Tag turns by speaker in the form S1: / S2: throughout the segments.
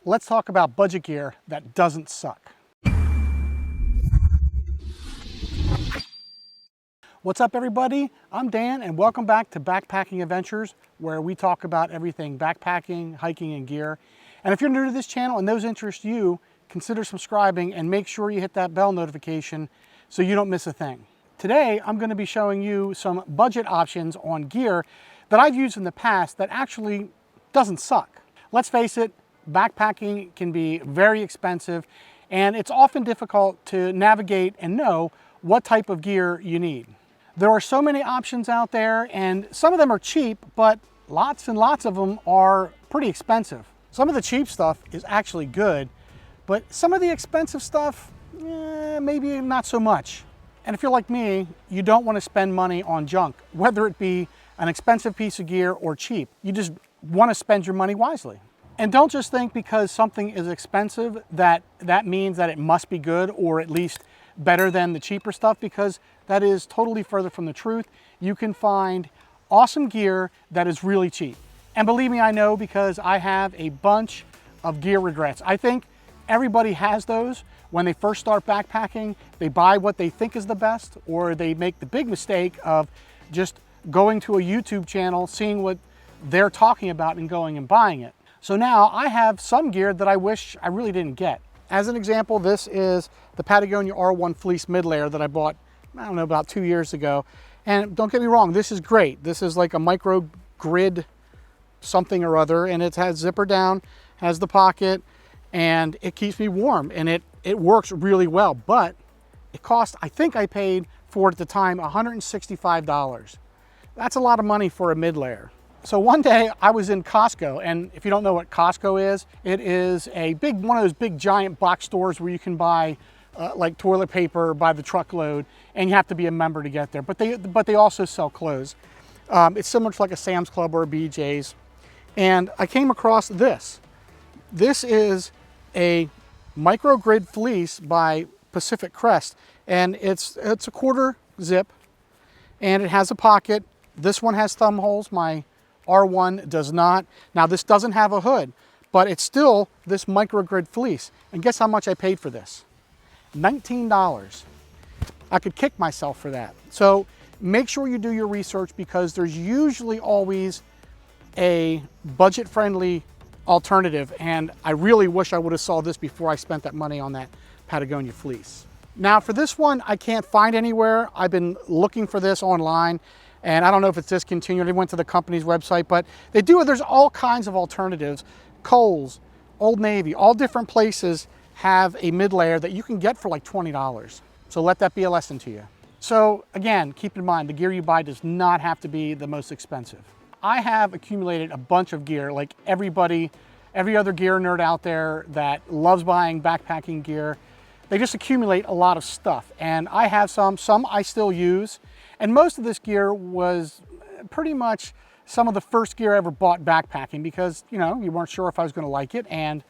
S1: let's talk about budget gear that doesn't suck. What's up, everybody? I'm Dan, and welcome back to Backpacking Adventures, where we talk about everything backpacking, hiking, and gear. And if you're new to this channel and those interest you, consider subscribing and make sure you hit that bell notification so you don't miss a thing. Today, I'm going to be showing you some budget options on gear that I've used in the past that actually doesn't suck. Let's face it, backpacking can be very expensive, and it's often difficult to navigate and know what type of gear you need. There are so many options out there, and some of them are cheap, but lots and lots of them are pretty expensive. Some of the cheap stuff is actually good, but some of the expensive stuff, maybe not so much. And if you're like me, you don't want to spend money on junk, whether it be an expensive piece of gear or cheap. You just want to spend your money wisely. And don't just think because something is expensive that means that it must be good, or at least better than the cheaper stuff, because that is totally further from the truth. You can find awesome gear that is really cheap. And believe me, I know, because I have a bunch of gear regrets. I think everybody has those. When they first start backpacking, they buy what they think is the best, or they make the big mistake of just going to a YouTube channel, seeing what they're talking about and going and buying it. So now I have some gear that I wish I really didn't get. As an example, this is the Patagonia R1 Fleece Midlayer that I bought, I don't know, about 2 years ago. And don't get me wrong, this is great. This is like a micro grid something or other, and it has zipper down, has the pocket, and it keeps me warm, and it works really well. But it cost, I think I paid for it at the time, $165. That's a lot of money for a mid-layer. So one day I was in Costco, and if you don't know what Costco is, it is one of those big giant box stores where you can buy like toilet paper by the truckload, and you have to be a member to get there. But they also sell clothes. It's similar to like a Sam's Club or a BJ's. And I came across this. This is a micro grid fleece by Pacific Crest, and it's a quarter zip, and it has a pocket. This one has thumb holes. My R1 does not. Now this doesn't have a hood, but it's still this micro grid fleece. And guess how much I paid for this? $19. I could kick myself for that. So make sure you do your research, because there's usually always a budget-friendly alternative, and I really wish I would have saw this before I spent that money on that Patagonia fleece. Now for this one, I can't find anywhere. I've been looking for this online, and I don't know if it's discontinued. I went to the company's website, but there's all kinds of alternatives. Kohl's, Old Navy, all different places have a mid-layer that you can get for like $20. So let that be a lesson to you. So again, keep in mind, the gear you buy does not have to be the most expensive. I have accumulated a bunch of gear, like every other gear nerd out there that loves buying backpacking gear. They just accumulate a lot of stuff, and I have some I still use. And most of this gear was pretty much some of the first gear I ever bought backpacking, because, you know, you weren't sure if I was going to like it, and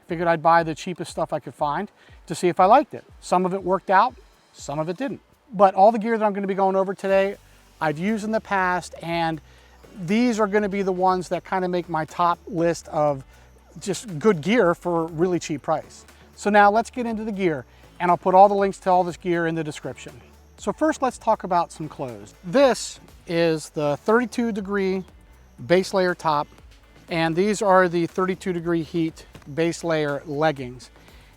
S1: figured I'd buy the cheapest stuff I could find to see if I liked it. Some of it worked out, some of it didn't. But all the gear that I'm going to be going over today, I've used in the past, and these are going to be the ones that kind of make my top list of just good gear for a really cheap price. So now let's get into the gear, and I'll put all the links to all this gear in the description. So first, let's talk about some clothes. This is the 32-degree base layer top, and these are the 32-degree heat base layer leggings.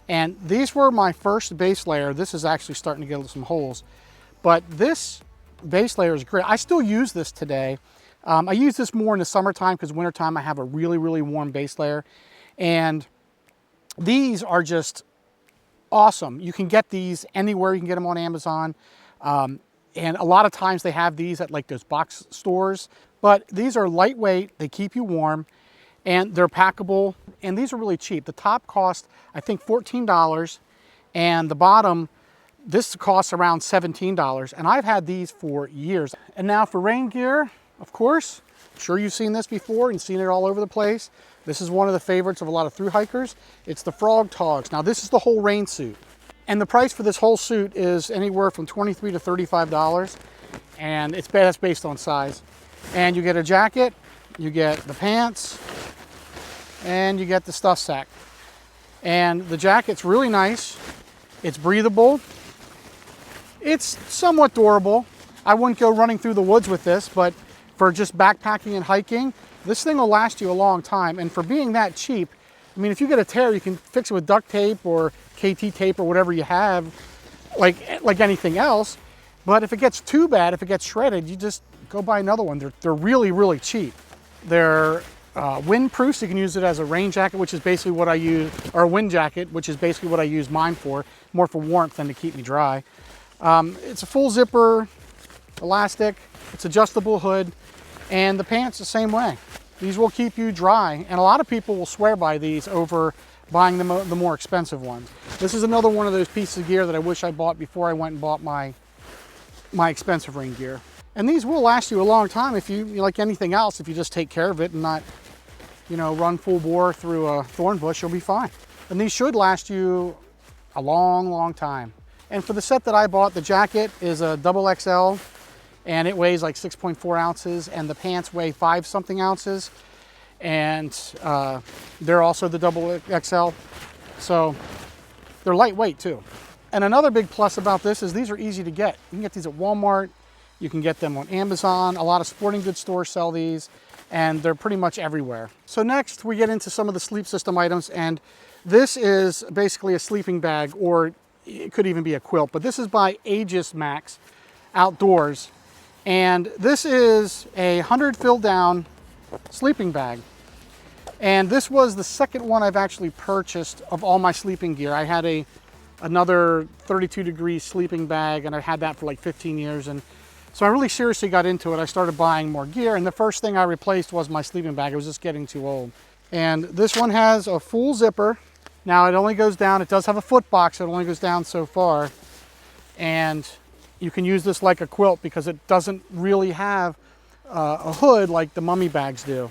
S1: And these were my first base layer. This is actually starting to get some holes, but this base layer is great. I still use this today. I use this more in the summertime, because wintertime I have a really, really warm base layer. And these are just awesome. You can get these anywhere. You can get them on Amazon. And a lot of times they have these at like those box stores. But these are lightweight, they keep you warm, and they're packable. And these are really cheap. The top cost, I think, $14, and the bottom, this costs around $17. And I've had these for years. And now for rain gear, of course, I'm sure you've seen this before and seen it all over the place. This is one of the favorites of a lot of thru hikers. It's the Frog Togs. Now this is the whole rain suit. And the price for this whole suit is anywhere from $23 to $35. And that's based on size. And you get a jacket, you get the pants, and you get the stuff sack. And the jacket's really nice. It's breathable. It's somewhat durable. I wouldn't go running through the woods with this, but for just backpacking and hiking, this thing will last you a long time. And for being that cheap, I mean, if you get a tear, you can fix it with duct tape or KT tape or whatever you have, like anything else. But if it gets too bad, if it gets shredded, you just go buy another one. They're really, really cheap. They're windproof, so you can use it as a rain jacket, which is basically what I use, or a wind jacket, which is basically what I use mine for, more for warmth than to keep me dry. It's a full zipper, elastic, it's adjustable hood, and the pants the same way. These will keep you dry, and a lot of people will swear by these over buying the more expensive ones. This is another one of those pieces of gear that I wish I bought before I went and bought my expensive rain gear. And these will last you a long time if you, like anything else, if you just take care of it and not, you know, run full bore through a thorn bush, you'll be fine. And these should last you a long, long time. And for the set that I bought, the jacket is a double XL, and it weighs like 6.4 ounces, and the pants weigh 5-something ounces. And they're also the double XL, so they're lightweight too. And another big plus about this is these are easy to get. You can get these at Walmart, you can get them on Amazon, a lot of sporting goods stores sell these, and they're pretty much everywhere. So next we get into some of the sleep system items, and this is basically a sleeping bag, or it could even be a quilt, but this is by Aegis Max Outdoors. And this is a 100 fill down sleeping bag. And this was the second one I've actually purchased of all my sleeping gear. I had another 32-degree sleeping bag, and I had that for like 15 years. And so I really seriously got into it. I started buying more gear, and the first thing I replaced was my sleeping bag. It was just getting too old. And this one has a full zipper. Now it only goes down, it does have a foot box, so it only goes down so far. And you can use this like a quilt because it doesn't really have a hood like the mummy bags do.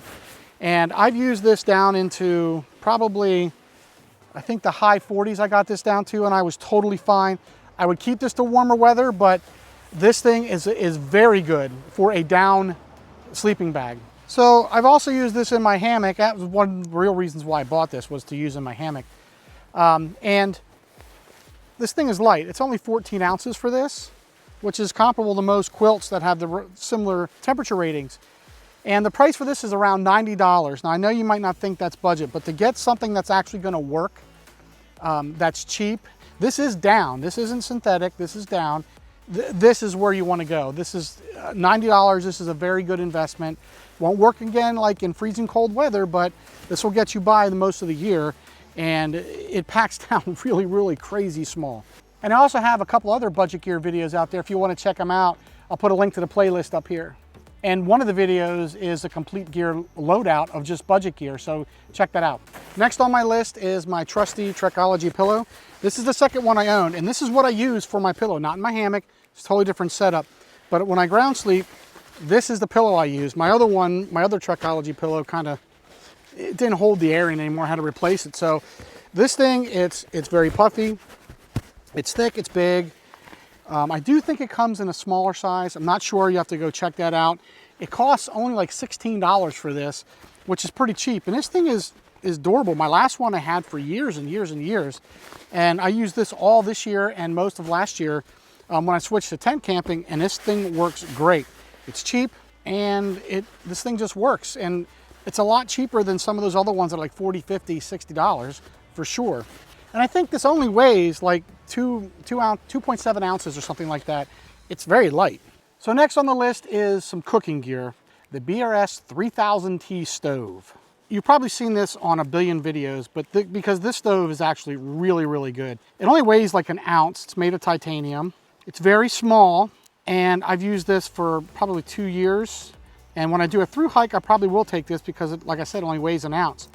S1: And I've used this down into probably, I think the high 40s I got this down to, and I was totally fine. I would keep this to warmer weather, but this thing is very good for a down sleeping bag. So I've also used this in my hammock. That was one of the real reasons why I bought this, was to use in my hammock. And this thing is light. It's only 14 ounces for this, which is comparable to most quilts that have the similar temperature ratings. And the price for this is around $90. Now I know you might not think that's budget, but to get something that's actually gonna work, that's cheap, this is down. This isn't synthetic, this is down. This is where you wanna go. This is $90, this is a very good investment. Won't work again like in freezing cold weather, but this will get you by the most of the year, and it packs down really, really crazy small. And I also have a couple other budget gear videos out there if you wanna check them out. I'll put a link to the playlist up here. And one of the videos is a complete gear loadout of just budget gear, so check that out. Next on my list is my trusty Trekology pillow. This is the second one I own, and this is what I use for my pillow, not in my hammock. It's a totally different setup. But when I ground sleep, this is the pillow I use. My other one, my other Trekology pillow, it didn't hold the air in anymore. I had to replace it. So this thing, it's very puffy, it's thick, it's big. I do think it comes in a smaller size. I'm not sure, you have to go check that out. It costs only like $16 for this, which is pretty cheap. And this thing is durable. My last one I had for years and years and years. And I used this all this year and most of last year when I switched to tent camping, and this thing works great. It's cheap, and this thing just works. And it's a lot cheaper than some of those other ones that are like $40, $50, $60 for sure. And I think this only weighs like 2.7 ounces or something like that. It's very light. So next on the list is some cooking gear, the BRS 3000T stove. You've probably seen this on a billion videos, but because this stove is actually really, really good. It only weighs like an ounce. It's made of titanium. It's very small, and I've used this for probably 2 years. And when I do a through hike, I probably will take this because it, like I said, only weighs an ounce.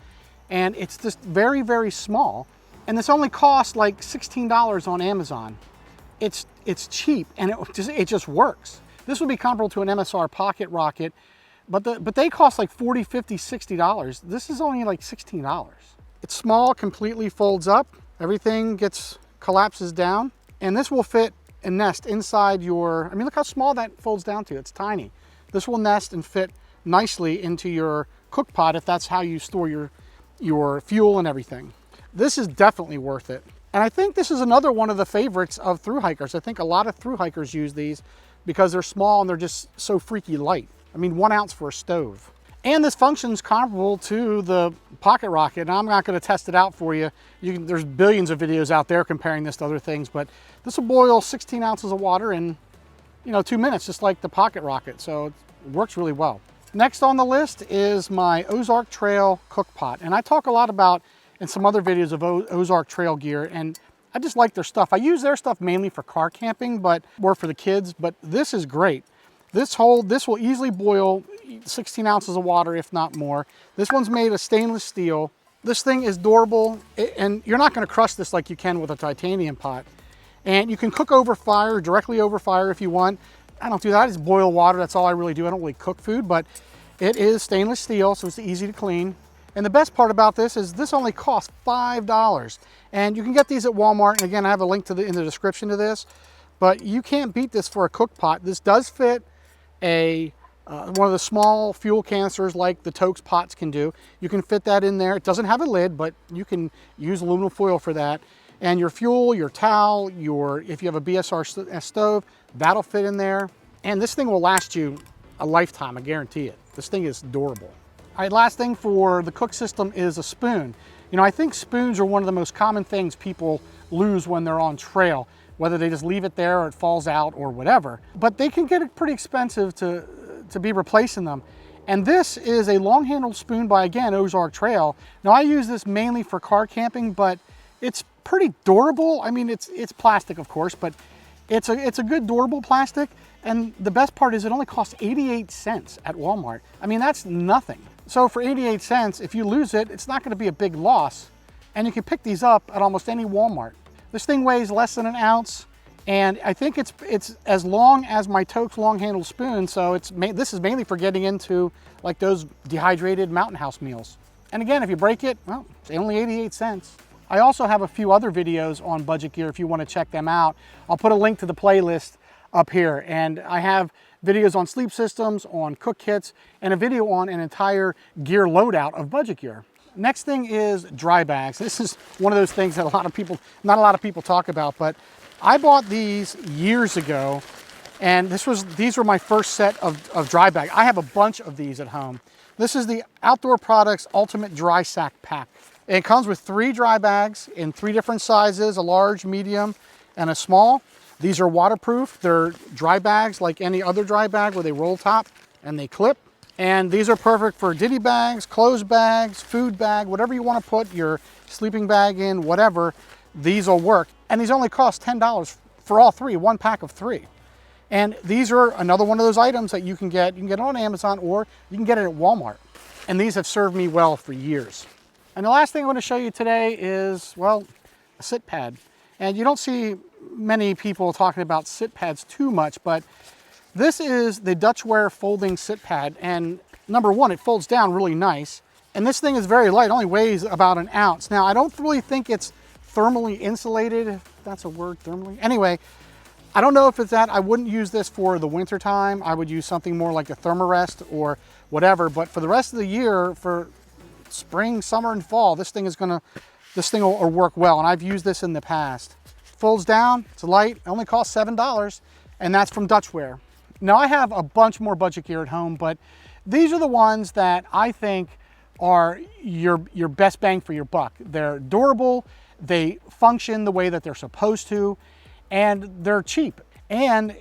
S1: And it's just very, very small. And this only costs like $16 on Amazon. It's cheap, and it just works. This would be comparable to an MSR Pocket Rocket, but they cost like $40, $50, $60. This is only like $16. It's small, completely folds up. Everything collapses down, and this will fit and nest inside your, I mean, look how small that folds down to. It's tiny. This will nest and fit nicely into your cook pot if that's how you store your fuel and everything. this is definitely worth it. And I think this is another one of the favorites of thru hikers. I think a lot of thru hikers use these because they're small and they're just so freaky light. I mean, 1 ounce for a stove. And this function's comparable to the pocket rocket. And I'm not going to test it out for you. There's billions of videos out there comparing this to other things, but this will boil 16 ounces of water in, 2 minutes, just like the pocket rocket. So it works really well. Next on the list is my Ozark Trail cook pot. And I talk a lot about in some other videos of Ozark Trail gear, and I just like their stuff. I use their stuff mainly for car camping, but more for the kids, but this is great. This will easily boil 16 ounces of water, if not more. This one's made of stainless steel. This thing is durable, and you're not gonna crush this like you can with a titanium pot. And you can cook over fire, directly over fire if you want. I don't do that, I just boil water, that's all I really do. I don't really cook food, but it is stainless steel, so it's easy to clean. And the best part about this is this only costs $5. And you can get these at Walmart. And again, I have a link in the description to this, but you can't beat this for a cook pot. This does fit one of the small fuel canisters like the Toaks pots can do. You can fit that in there. It doesn't have a lid, but you can use aluminum foil for that. And your fuel, your towel, if you have a BSR stove, that'll fit in there. And this thing will last you a lifetime, I guarantee it. This thing is durable. All right, last thing for the cook system is a spoon. I think spoons are one of the most common things people lose when they're on trail, whether they just leave it there or it falls out or whatever. But they can get pretty expensive to be replacing them. And this is a long-handled spoon by, again, Ozark Trail. Now, I use this mainly for car camping, but it's pretty durable. I mean, it's plastic, of course, but it's a good durable plastic. And the best part is it only costs 88 cents at Walmart. I mean, that's nothing. So for 88 cents, if you lose it, it's not gonna be a big loss. And you can pick these up at almost any Walmart. This thing weighs less than an ounce, and I think it's as long as my Toaks long-handled spoon, so this is mainly for getting into like those dehydrated Mountain House meals. And again, if you break it, well, it's only 88 cents. I also have a few other videos on budget gear if you want to check them out. I'll put a link to the playlist up here, and I have videos on sleep systems, on cook kits, and a video on an entire gear loadout of budget gear. Next thing is dry bags. This is one of those things that not a lot of people talk about, but I bought these years ago, and these were my first set of dry bags. I have a bunch of these at home. This is the Outdoor Products Ultimate Dry Sack Pack. It comes with 3 dry bags in 3 different sizes, a large, medium, and a small. These are waterproof. They're dry bags like any other dry bag where they roll top and they clip. And these are perfect for ditty bags, clothes bags, food bag, whatever you want to put your sleeping bag in, whatever, these will work. And these only cost $10 for all 3, 1 pack of 3. And these are another one of those items that you can get on Amazon, or you can get it at Walmart. And these have served me well for years. And the last thing I want to show you today is, well, a sit pad. And you don't see many people talking about sit pads too much, but this is the Dutchware folding sit pad. And number one, it folds down really nice. And this thing is very light, it only weighs about an ounce. Now, I don't really think it's thermally insulated, if that's a word, thermally. Anyway, I don't know if it's that. I wouldn't use this for the winter time. I would use something more like a Thermarest or whatever, but for the rest of the year, for spring, summer, and fall, this thing will work well, and I've used this in the past. Folds down, it's light, it only costs $7, and that's from Dutchware. Now, I have a bunch more budget gear at home, but these are the ones that I think are your best bang for your buck. They're durable, they function the way that they're supposed to, and they're cheap. And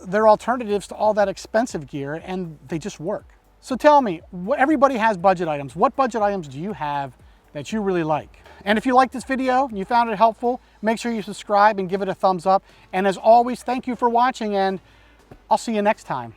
S1: they're alternatives to all that expensive gear, and they just work. So tell me, everybody has budget items. What budget items do you have that you really like? And if you liked this video and you found it helpful, make sure you subscribe and give it a thumbs up. And as always, thank you for watching, and I'll see you next time.